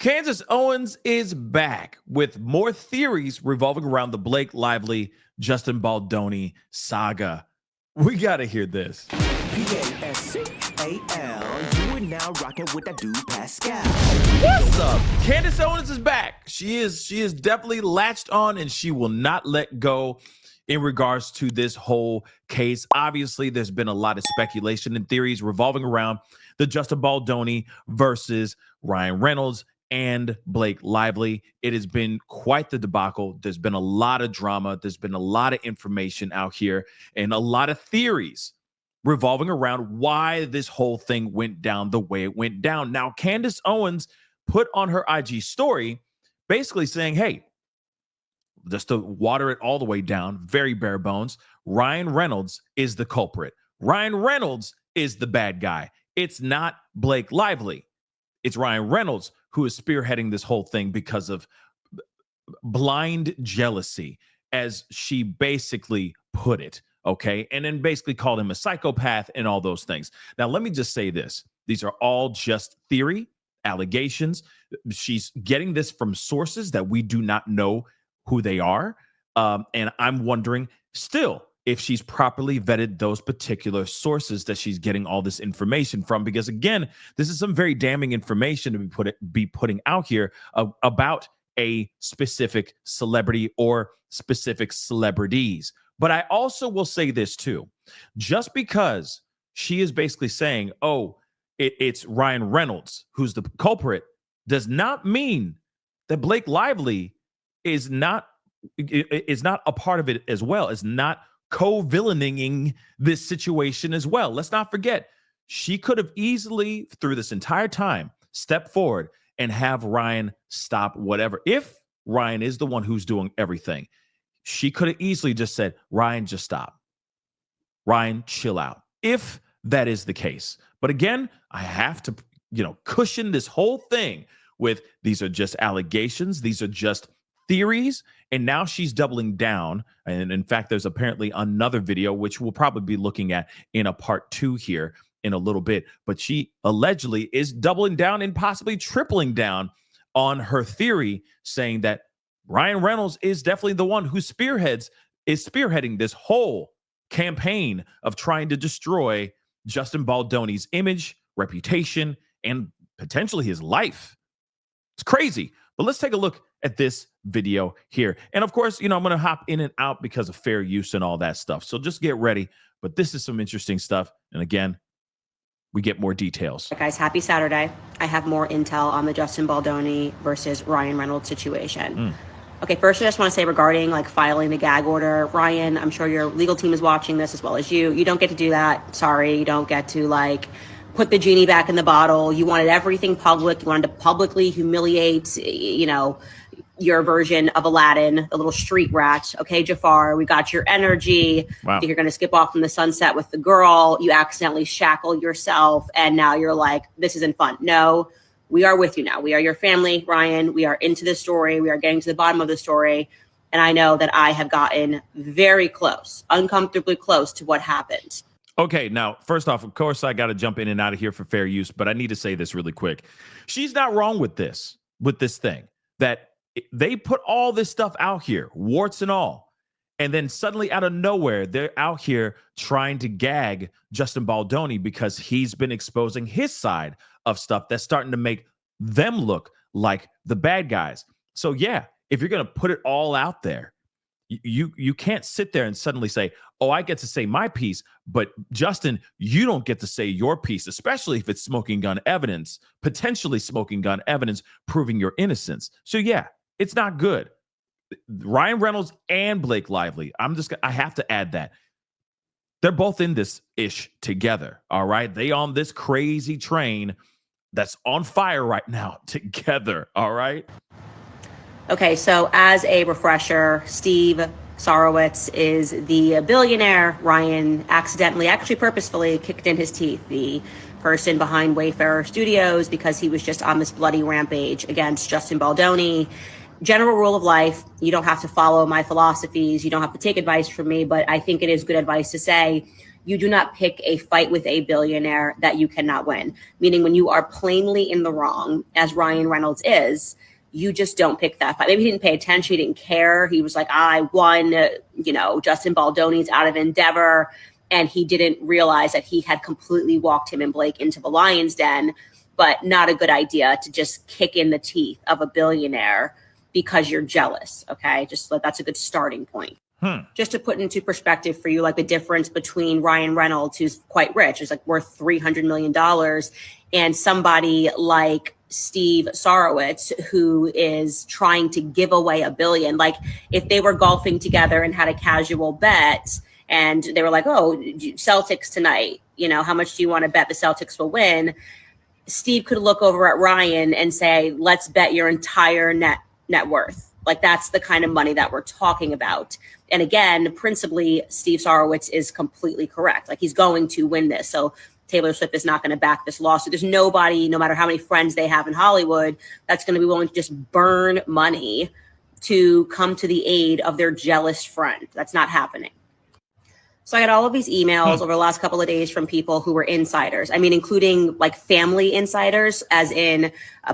Candace Owens is back with more theories revolving around the Blake Lively, Justin Baldoni saga. We got to hear this. Pascal, you are now rocking with that dude Pascal. What's up? Candace Owens is back. She is definitely latched on, and she will not let go in regards to this whole case. Obviously, there's been a lot of speculation and theories revolving around the Justin Baldoni versus Ryan Reynolds and Blake Lively. It has been quite the debacle. There's been a lot of drama. There's been a lot of information out here and a lot of theories revolving around why this whole thing went down the way it went down. Now, Candace Owens put on her IG story basically saying, hey, just to water it all the way down, very bare bones, Ryan Reynolds is the culprit. Ryan Reynolds is the bad guy. It's not Blake Lively. It's Ryan Reynolds who is spearheading this whole thing because of blind jealousy, as she basically put it, okay? And then basically called him a psychopath and all those things. Now, let me just say this. These are all just theory, allegations. She's getting this from sources that we do not know who they are. And I'm wondering still if she's properly vetted those particular sources that she's getting all this information from, because again, this is some very damning information to be putting out here about a specific celebrity or specific celebrities. But I also will say this too, just because she is basically saying, oh, it's Ryan Reynolds who's the culprit, does not mean that Blake Lively is not a part of it as well, is not co-villaining this situation as well. Let's not forget, she could have easily, through this entire time, stepped forward and have Ryan stop whatever. If Ryan is the one who's doing everything, she could have easily just said, Ryan, just stop. Ryan, chill out. If that is the case. But again, I have to, cushion this whole thing with these are just allegations. These are just theories. And now she's doubling down. And in fact, there's apparently another video, which we'll probably be looking at in a part 2 here in a little bit. But she allegedly is doubling down and possibly tripling down on her theory, saying that Ryan Reynolds is definitely the one who is spearheading this whole campaign of trying to destroy Justin Baldoni's image, reputation, and potentially his life. It's crazy. But let's take a look at this video here. And of course, I'm going to hop in and out because of fair use and all that stuff. So just get ready. But this is some interesting stuff. And again, we get more details. Guys, happy Saturday. I have more intel on the Justin Baldoni versus Ryan Reynolds situation. Okay, first I just want to say regarding filing the gag order, Ryan, I'm sure your legal team is watching this as well as you. You don't get to do that. Sorry, you don't get to put the genie back in the bottle. You wanted everything public. You wanted to publicly humiliate, your version of Aladdin, the little street rat. Okay, Jafar, we got your energy. Wow. You're going to skip off from the sunset with the girl. You accidentally shackle yourself. And now you're like, this isn't fun. No, we are with you now. We are your family, Ryan. We are into this story. We are getting to the bottom of the story. And I know that I have gotten very close, uncomfortably close to what happened. Okay, now, first off, of course, I got to jump in and out of here for fair use, but I need to say this really quick. She's not wrong with this thing, that they put all this stuff out here, warts and all, and then suddenly out of nowhere, they're out here trying to gag Justin Baldoni because he's been exposing his side of stuff that's starting to make them look like the bad guys. So yeah, if you're going to put it all out there, you can't sit there and suddenly say, oh, I get to say my piece, but Justin, you don't get to say your piece, especially if it's smoking gun evidence, potentially smoking gun evidence proving your innocence. So yeah, it's not good. Ryan Reynolds and Blake Lively, I have to add that. They're both in this ish together, all right? They on this crazy train that's on fire right now together, all right? Okay, so as a refresher, Steve Sarowitz is the billionaire Ryan accidentally, actually purposefully kicked in his teeth, the person behind Wayfarer Studios, because he was just on this bloody rampage against Justin Baldoni. General rule of life, you don't have to follow my philosophies, you don't have to take advice from me, but I think it is good advice to say You do not pick a fight with a billionaire that you cannot win. Meaning when you are plainly in the wrong, as Ryan Reynolds is, you just don't pick that fight. Maybe he didn't pay attention. He didn't care. He was like, I won, Justin Baldoni's out of Endeavor. And he didn't realize that he had completely walked him and Blake into the lion's den. But not a good idea to just kick in the teeth of a billionaire because you're jealous. Okay. That's a good starting point. Just to put into perspective for you, like the difference between Ryan Reynolds, who's quite rich, is like worth $300 million, and somebody like Steve Sarowitz, who is trying to give away $1 billion. Like if they were golfing together and had a casual bet and they were like, oh, Celtics tonight, how much do you want to bet the Celtics will win? Steve could look over at Ryan and say, let's bet your entire net worth. Like that's the kind of money that we're talking about. And again, principally, Steve Sarowitz is completely correct. Like he's going to win this. So Taylor Swift is not going to back this lawsuit. There's nobody, no matter how many friends they have in Hollywood, that's going to be willing to just burn money to come to the aid of their jealous friend. That's not happening. So I got all of these emails over the last couple of days from people who were insiders. I mean, including like family insiders, as in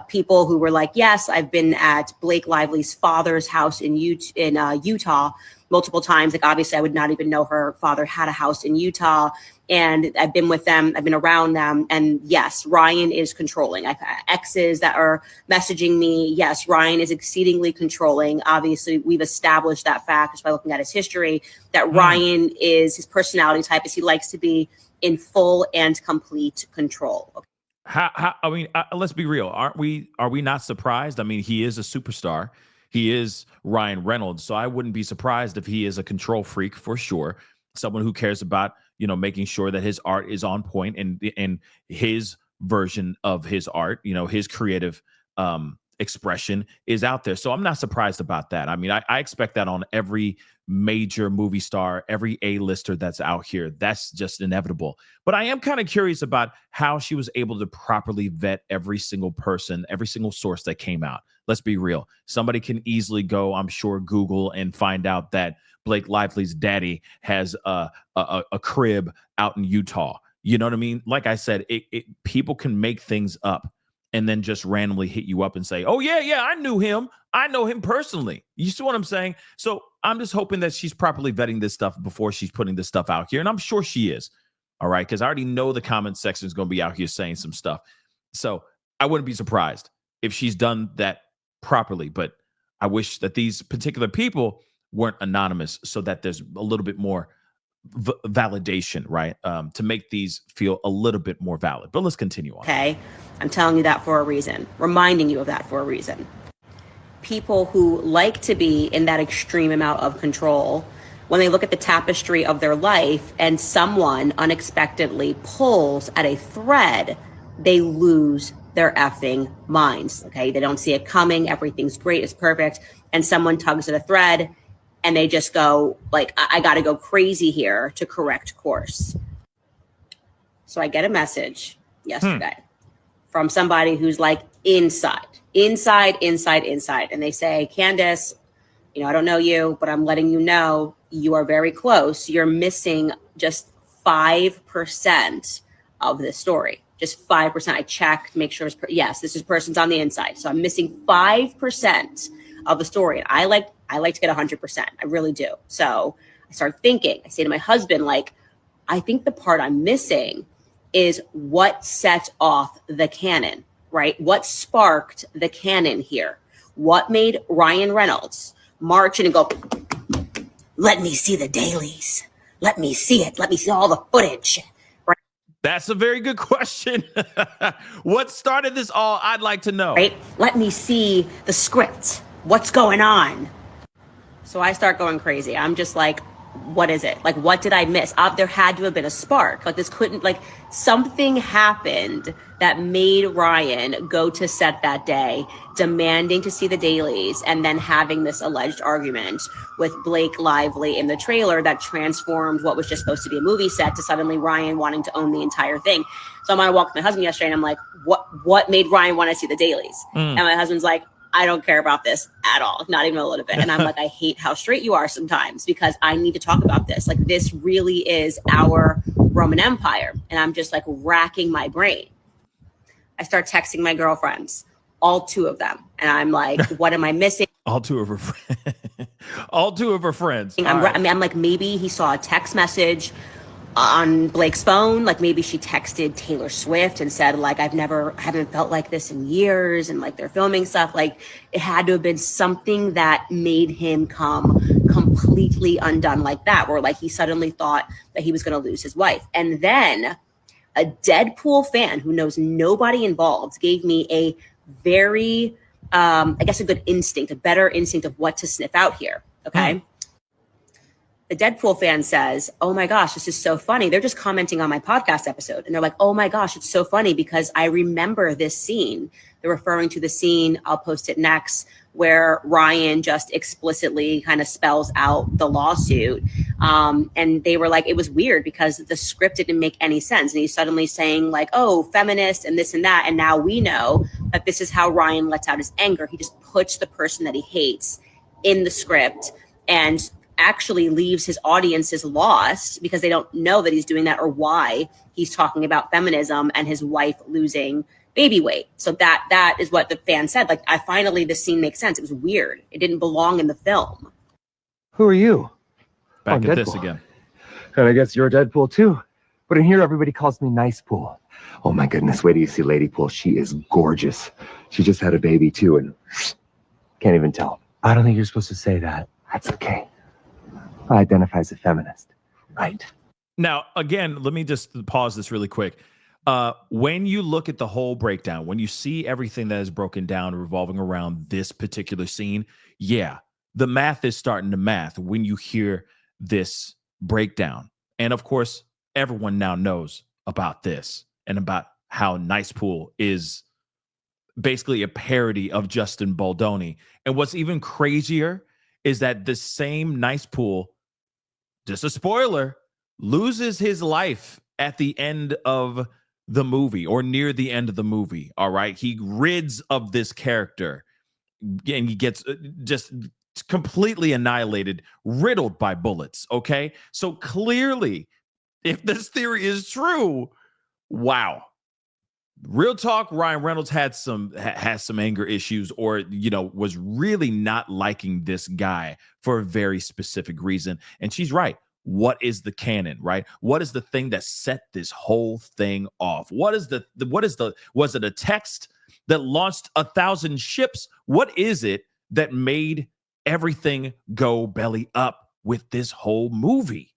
people who were like, yes, I've been at Blake Lively's father's house in Utah multiple times. Like obviously I would not even know her father had a house in Utah. And I've been with them, I've been around them. And yes, Ryan is controlling. I've had exes that are messaging me. Yes, Ryan is exceedingly controlling. Obviously, we've established that fact just by looking at his history, that Ryan is, his personality type is he likes to be in full and complete control. Let's be real. Are we not surprised? I mean, he is a superstar. He is Ryan Reynolds. So I wouldn't be surprised if he is a control freak for sure. Someone who cares about, making sure that his art is on point and his version of his art, his creative expression is out there. So I'm not surprised about that. I mean, I expect that on every major movie star, every A-lister that's out here. That's just inevitable. But I am kind of curious about how she was able to properly vet every single person, every single source that came out. Let's be real. Somebody can easily go, I'm sure, Google and find out that Blake Lively's daddy has a crib out in Utah. You know what I mean? Like I said, people can make things up and then just randomly hit you up and say, oh, yeah, I knew him. I know him personally. You see what I'm saying? So I'm just hoping that she's properly vetting this stuff before she's putting this stuff out here. And I'm sure she is. All right. Because I already know the comment section is going to be out here saying some stuff. So I wouldn't be surprised if she's done that properly. But I wish that these particular people weren't anonymous so that there's a little bit more validation, right? To make these feel a little bit more valid. But let's continue on. Okay. I'm telling you that for a reason, reminding you of that for a reason. People who like to be in that extreme amount of control, when they look at the tapestry of their life and someone unexpectedly pulls at a thread, they lose their effing minds. Okay. They don't see it coming. Everything's great. It's perfect. And someone tugs at a thread and they just go like, I got to go crazy here to correct course. So I get a message yesterday from somebody who's like inside. And they say, Candace, I don't know you, but I'm letting you know you are very close. You're missing just 5% of this story. Just 5%. I checked, make sure yes, this is person's on the inside. So I'm missing 5% of the story. And I like to get 100%. I really do. So I start thinking, I say to my husband, like, I think the part I'm missing is what set off the cannon, right? What sparked the cannon here? What made Ryan Reynolds march in and go, let me see the dailies. Let me see it. Let me see all the footage. Right? That's a very good question. What started this all? I'd like to know. Right? Let me see the script. What's going on? So I start going crazy. I'm just like, what is it? Like, what did I miss? There had to have been a spark. Like, this couldn't, like, something happened that made Ryan go to set that day, demanding to see the dailies, and then having this alleged argument with Blake Lively in the trailer that transformed what was just supposed to be a movie set to suddenly Ryan wanting to own the entire thing. So I'm on a walk with my husband yesterday, and I'm like, what made Ryan want to see the dailies? And my husband's like, I don't care about this at all, not even a little bit. And I'm like, I hate how straight you are sometimes because I need to talk about this. Like, this really is our Roman Empire. And I'm just like racking my brain. I start texting my girlfriends, all 2 of them. And I'm like, what am I missing? All 2 of her friends. All 2 of her friends. I'm like, maybe he saw a text message on Blake's phone. Like maybe she texted Taylor Swift and said like, haven't felt like this in years. And like they're filming stuff. Like it had to have been something that made him come completely undone like that, where like he suddenly thought that he was going to lose his wife. And then a Deadpool fan who knows nobody involved gave me a very, I guess a better instinct of what to sniff out here. Okay. The Deadpool fan says, oh my gosh, this is so funny. They're just commenting on my podcast episode. And they're like, oh my gosh, it's so funny because I remember this scene. They're referring to the scene, I'll post it next, where Ryan just explicitly kind of spells out the lawsuit. And they were like, it was weird because the script didn't make any sense. And he's suddenly saying like, oh, feminist and this and that. And now we know that this is how Ryan lets out his anger. He just puts the person that he hates in the script and actually leaves his audiences lost because they don't know that he's doing that or why he's talking about feminism and his wife losing baby weight. So that is what the fan said. Like, this scene makes sense. It was weird. It didn't belong in the film. Who are you? Back I'm at Deadpool. this again. And I guess you're Deadpool too. But in here, everybody calls me Nice Pool. Oh my goodness, wait till you see Lady Pool. She is gorgeous. She just had a baby too, and can't even tell. I don't think you're supposed to say that. That's okay. I identify as a feminist, right? Now, again, let me just pause this really quick. When you look at the whole breakdown, when you see everything that is broken down revolving around this particular scene, yeah, the math is starting to math when you hear this breakdown. And of course, everyone now knows about this and about how Nice Pool is basically a parody of Justin Baldoni. And what's even crazier is that the same Nice Pool, just a spoiler, loses his life at the end of the movie or near the end of the movie. All right. He rids of this character and he gets just completely annihilated, riddled by bullets. Okay. So clearly, if this theory is true, wow. Real talk, Ryan Reynolds has some anger issues, or was really not liking this guy for a very specific reason. And she's right. What is the canon, right? What is the thing that set this whole thing off? Was it a text that launched 1,000 ships? What is it that made everything go belly up with this whole movie?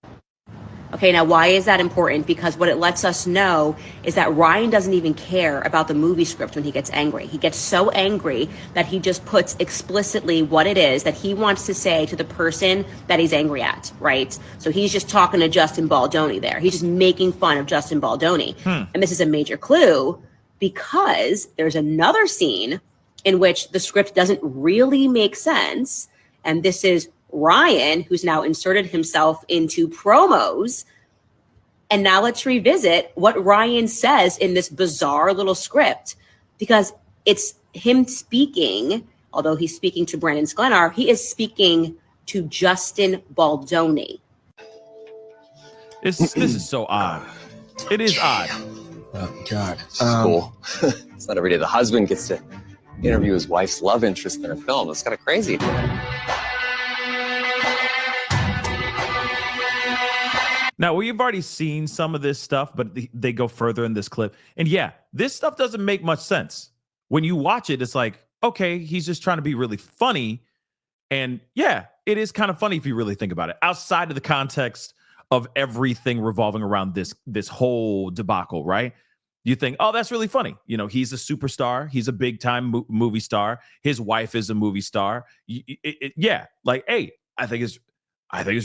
Okay, now why is that important? Because what it lets us know is that Ryan doesn't even care about the movie script when he gets angry. He gets so angry that he just puts explicitly what it is that he wants to say to the person that he's angry at, right? So he's just talking to Justin Baldoni there. He's just making fun of Justin Baldoni. And this is a major clue because there's another scene in which the script doesn't really make sense. And this is Ryan, who's now inserted himself into promos. And now let's revisit what Ryan says in this bizarre little script, because it's him speaking, although he's speaking to Brandon Sklenar, he is speaking to Justin Baldoni. This is so odd. It is odd. Oh, God. Cool. It's not every day the husband gets to interview his wife's love interest in a film. It's kind of crazy. Now, we've already seen some of this stuff, but they go further in this clip. And yeah, this stuff doesn't make much sense. When you watch it, it's like, okay, he's just trying to be really funny. And yeah, it is kind of funny if you really think about it. Outside of the context of everything revolving around this whole debacle, right? You think, oh, that's really funny. He's a superstar. He's a big time movie star. His wife is a movie star. Yeah, like, hey, I think it's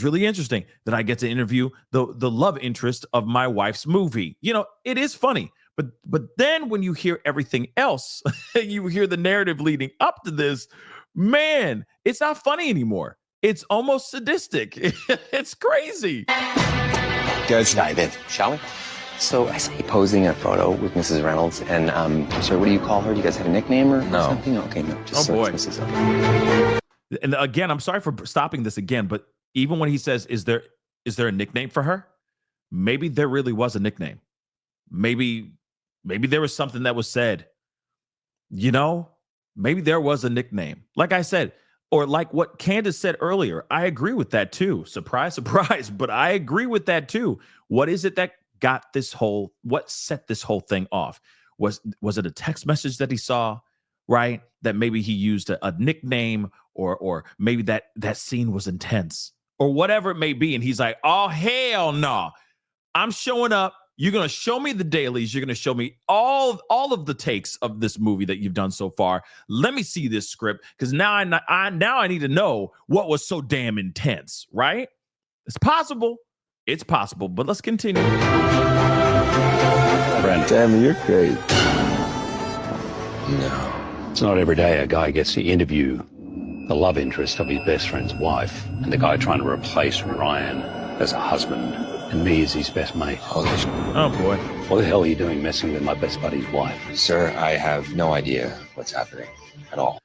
really interesting that I get to interview the love interest of my wife's movie. It is funny. But then when you hear everything else, you hear the narrative leading up to this, man, it's not funny anymore. It's almost sadistic. It's crazy. Let's dive in, shall we? So I saw you posing a photo with Mrs. Reynolds, and sorry, what do you call her? Do you guys have a nickname or something? Okay, no, just boy. Mrs. And again, I'm sorry for stopping this again, but even when he says, is there a nickname for her? maybe there really was a nickname. Maybe there was something that was said. You know, maybe there was a nickname. Like I said, or like what Candace said earlier, I agree with that too. Surprise, surprise, but I agree with that too. What is it that what set this whole thing off? Was it a text message that he saw, right? That maybe he used a nickname, or maybe that scene was intense or whatever it may be. And he's like, oh, hell no, I'm showing up. You're going to show me the dailies. You're going to show me all of the takes of this movie that you've done so far. Let me see this script, because now I need to know what was so damn intense, right? It's possible. It's possible, but let's continue. Brent, Damn, you're great. no. It's not every day a guy gets to interview the love interest of his best friend's wife, and the guy trying to replace Ryan as a husband, and me as his best mate. Holy shit. Oh, boy. What the hell are you doing messing with my best buddy's wife? Sir, I have no idea what's happening at all.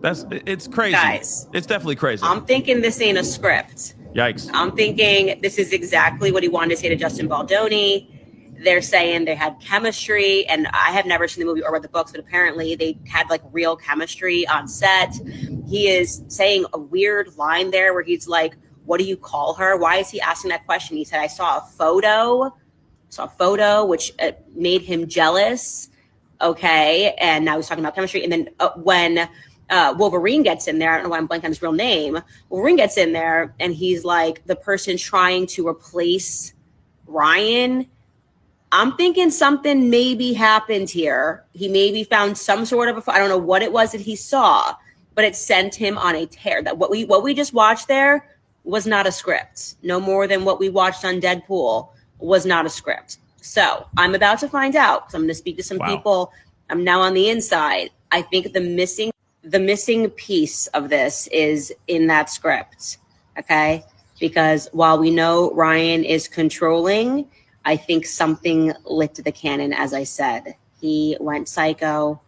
It's crazy. Guys. It's definitely crazy. I'm thinking this ain't a script. Yikes. I'm thinking this is exactly what he wanted to say to Justin Baldoni. They're saying they had chemistry, and I have never seen the movie or read the books, but apparently they had like real chemistry on set. He is saying a weird line there where he's like, what do you call her? Why is he asking that question? He said, I saw a photo, which made him jealous. Okay. And now he's talking about chemistry. And then when Wolverine gets in there, I don't know why I'm blanking on his real name. Wolverine gets in there and he's like the person trying to replace Ryan. I'm thinking something maybe happened here. He maybe found some sort of I don't know what it was that he saw, but it sent him on a tear. That what we just watched there was not a script. No more than what we watched on Deadpool was not a script. So I'm about to find out, because I'm going to speak to some people. I'm now on the inside. I think the missing piece of this is in that script. Okay. Because while we know Ryan is controlling, I think something lit the cannon. As I said, he went psycho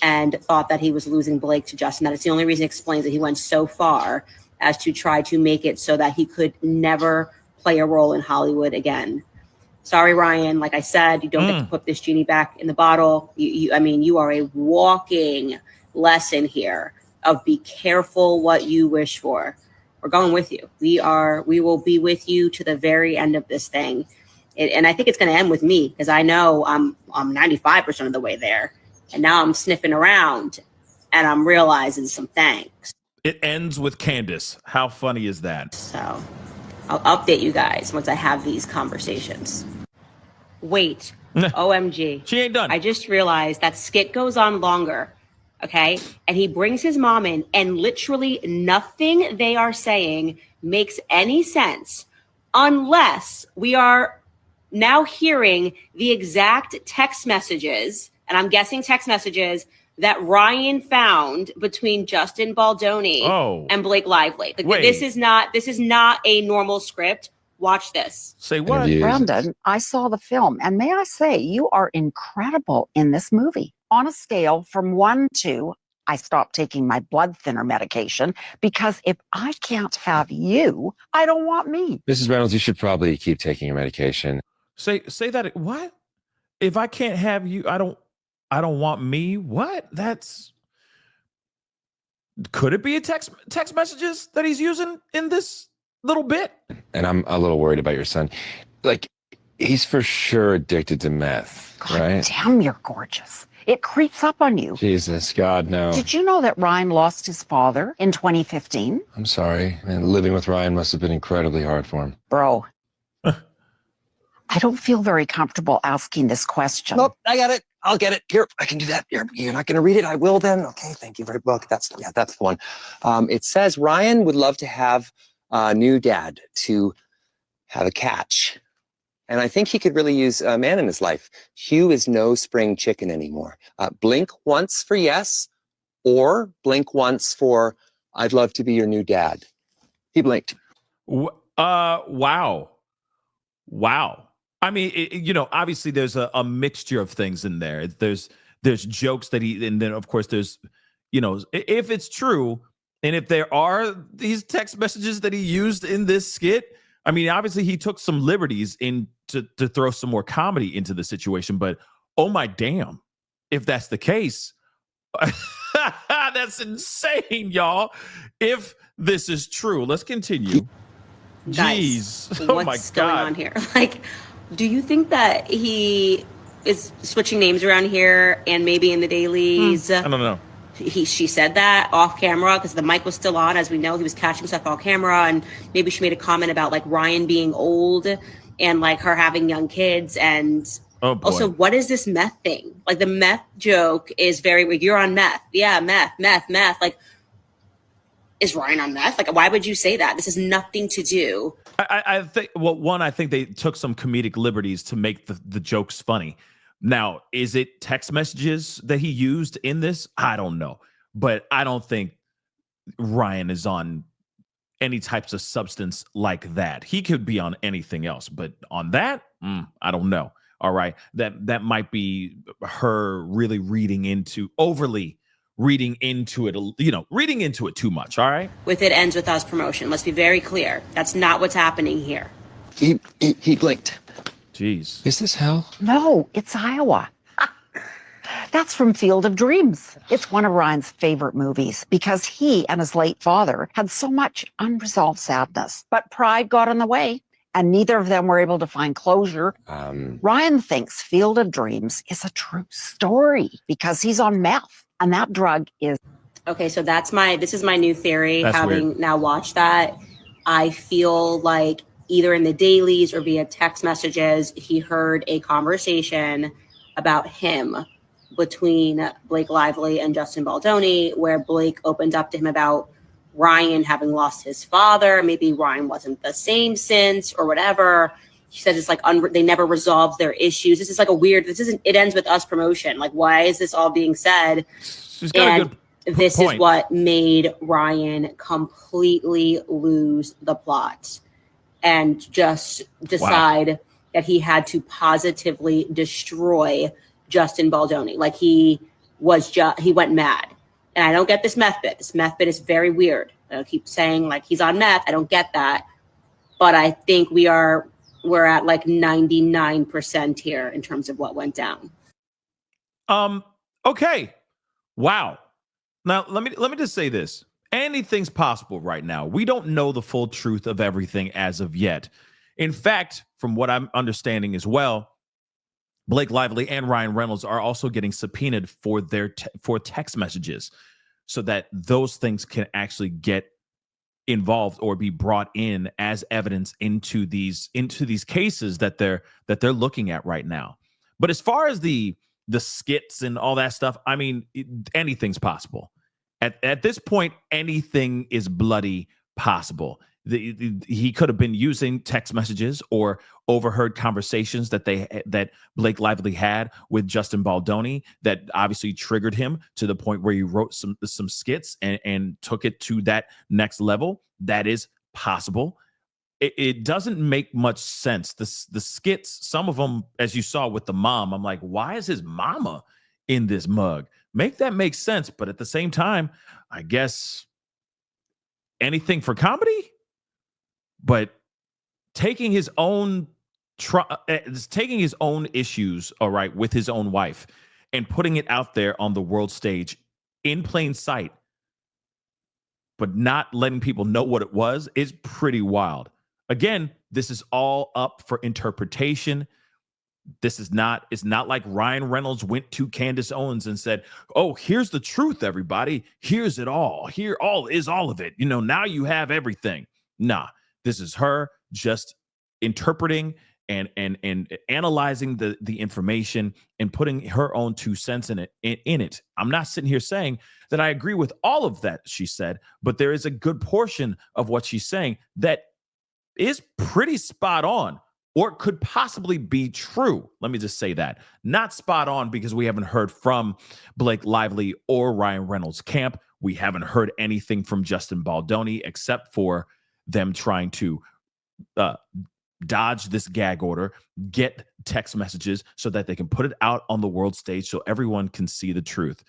and thought that he was losing Blake to Justin. That is the only reason it explains that he went so far as to try to make it so that he could never play a role in Hollywood again. Sorry, Ryan. Like I said, you don't get to put this genie back in the bottle. You are a walking lesson here of be careful what you wish for. We're going with you. We will be with you to the very end of this thing. And I think it's going to end with me, because I know I'm 95% of the way there. And now I'm sniffing around and I'm realizing some things. It ends with Candace. How funny is that? So I'll update you guys once I have these conversations. Wait, OMG. She ain't done. I just realized that skit goes on longer, okay? And he brings his mom in, and literally nothing they are saying makes any sense unless we are now hearing the exact text messages, and I'm guessing text messages, that Ryan found between Justin Baldoni and Blake Lively. This is not a normal script. Watch this. Say what? Brandon, I saw the film, and may I say, you are incredible in this movie. On a scale from 1 to, I stopped taking my blood thinner medication, because if I can't have you, I don't want me. Mrs. Reynolds, you should probably keep taking your medication. Say that. What? If I can't have you, I don't want me. What? Could it be a text messages that he's using in this little bit? And I'm a little worried about your son. Like, he's for sure addicted to meth, God right? damn, you're gorgeous. It creeps up on you. Jesus, God, no. Did you know that Ryan lost his father in 2015? I'm sorry. Man, living with Ryan must have been incredibly hard for him. Bro, I don't feel very comfortable asking this question. Nope, I got it. I'll get it. Here, I can do that. You're not going to read it. I will then. Okay, thank you very much. That's the one. It says Ryan would love to have a new dad to have a catch. And I think he could really use a man in his life. Hugh is no spring chicken anymore. Blink once for yes, or blink once for I'd love to be your new dad. He blinked. Wow. I mean, obviously there's a mixture of things in there. There's jokes that and then of course there's, if it's true, and if there are these text messages that he used in this skit, I mean, obviously he took some liberties to throw some more comedy into the situation, but oh my damn, if that's the case, that's insane, y'all. If this is true, let's continue. Guys, Jeez. Oh my what's going God. on here? Like, do you think that he is switching names around here and maybe in the dailies? I don't know. She said that off camera because the mic was still on. As we know, he was catching stuff off camera, and maybe she made a comment about like Ryan being old and like her having young kids. And Oh boy. also, what is this meth thing? Like the meth joke is very like, you're on meth. Yeah, meth. Like, is Ryan on meth? Like, why would you say that? This has nothing to do. I think, well, one, I think they took some comedic liberties to make the jokes funny. Now, is it text messages that he used in this? I don't know. But I don't think Ryan is on any types of substance like that. He could be on anything else, but on that, I don't know. All right. That might be her really overly reading into it, reading into it too much. All right. With it ends with us promotion. Let's be very clear. That's not what's happening here. He blinked. Jeez. Is this hell? No, it's Iowa. That's from Field of Dreams. It's one of Ryan's favorite movies because he and his late father had so much unresolved sadness. But pride got in the way, and neither of them were able to find closure. Ryan thinks Field of Dreams is a true story because he's on meth, and that drug is... Okay, so this is my new theory. That's having weird. now watched that, I feel like either in the dailies or via text messages, he heard a conversation about him between Blake Lively and Justin Baldoni, where Blake opened up to him about Ryan having lost his father. Maybe Ryan wasn't the same since or whatever. He said it's like they never resolved their issues. This is like it ends with us promotion. Like, why is this all being said? She's got a good this point. is what made Ryan completely lose the plot and just decide that he had to positively destroy Justin Baldoni. Like he went mad. And I don't get this meth bit. This meth bit is very weird. I keep saying like he's on meth. I don't get that. But I think we're at like 99% here in terms of what went down. Okay. Wow. Now let me just say this. Anything's possible right now. We don't know the full truth of everything as of yet. In fact, from what I'm understanding as well, Blake Lively and Ryan Reynolds are also getting subpoenaed for for text messages so that those things can actually get involved or be brought in as evidence into these cases that they're looking at right now. But as far as the skits and all that stuff, I mean, anything's possible. At this point, anything is bloody possible. He could have been using text messages or overheard conversations that Blake Lively had with Justin Baldoni that obviously triggered him to the point where he wrote some skits and took it to that next level. That is possible. It doesn't make much sense. The skits, some of them, as you saw with the mom, I'm like, why is his mama in this mug? Make that make sense. But at the same time, I guess anything for comedy. But taking his own issues, all right, with his own wife and putting it out there on the world stage in plain sight, but not letting people know what it was, is pretty wild. Again, this is all up for interpretation. It's not like Ryan Reynolds went to Candace Owens and said, "Oh, here's the truth, everybody. Here's it all. Here is all of it. Now you have everything." Nah, this is her just interpreting and analyzing the information and putting her own 2 cents in it. I'm not sitting here saying that I agree with all of that she said, but there is a good portion of what she's saying that is pretty spot on, or could possibly be true. Let me just say that. Not spot on because we haven't heard from Blake Lively or Ryan Reynolds' camp. We haven't heard anything from Justin Baldoni except for them trying to dodge this gag order, get text messages so that they can put it out on the world stage so everyone can see the truth.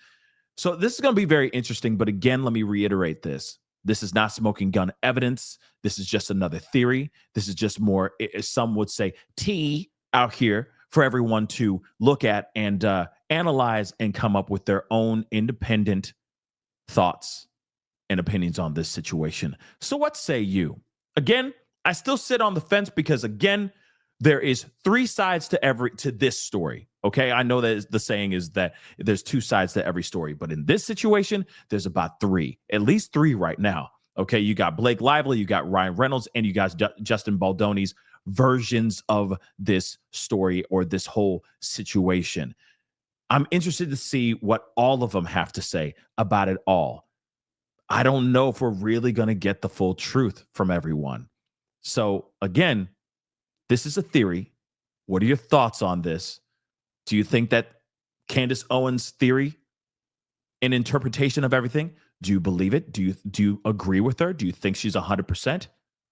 So this is going to be very interesting. But again, let me reiterate this. This is not smoking gun evidence. This is just another theory. This is just more, as some would say, tea out here for everyone to look at and analyze and come up with their own independent thoughts and opinions on this situation. So what say you? Again, I still sit on the fence because, again, there is three sides to this story. Okay, I know that the saying is that there's two sides to every story, but in this situation, there's about three, at least three right now. Okay, you got Blake Lively, you got Ryan Reynolds, and you got Justin Baldoni's versions of this story or this whole situation. I'm interested to see what all of them have to say about it all. I don't know if we're really going to get the full truth from everyone. So again, this is a theory. What are your thoughts on this? Do you think that Candace Owens' theory and interpretation of everything, do you believe it? Do you agree with her? Do you think she's 100%?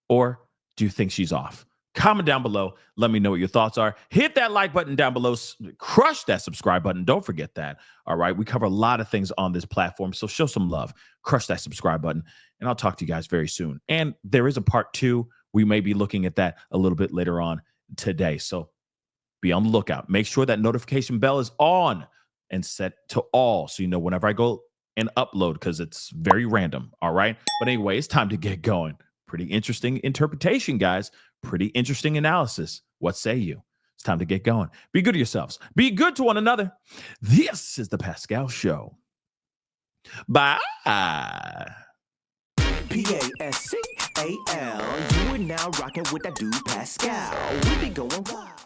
Or do you think she's off? Comment down below. Let me know what your thoughts are. Hit that like button down below. Crush that subscribe button. Don't forget that. All right. We cover a lot of things on this platform, so show some love. Crush that subscribe button, and I'll talk to you guys very soon. And there is a part 2. We may be looking at that a little bit later on today. So be on the lookout. Make sure that notification bell is on and set to all so you know whenever I go and upload, because it's very random. All right. But anyway, it's time to get going. Pretty interesting interpretation, guys. Pretty interesting analysis. What say you? It's time to get going. Be good to yourselves. Be good to one another. This is the Pascal Show. Bye. Pascal. You are now rocking with that dude Pascal. We be going wild.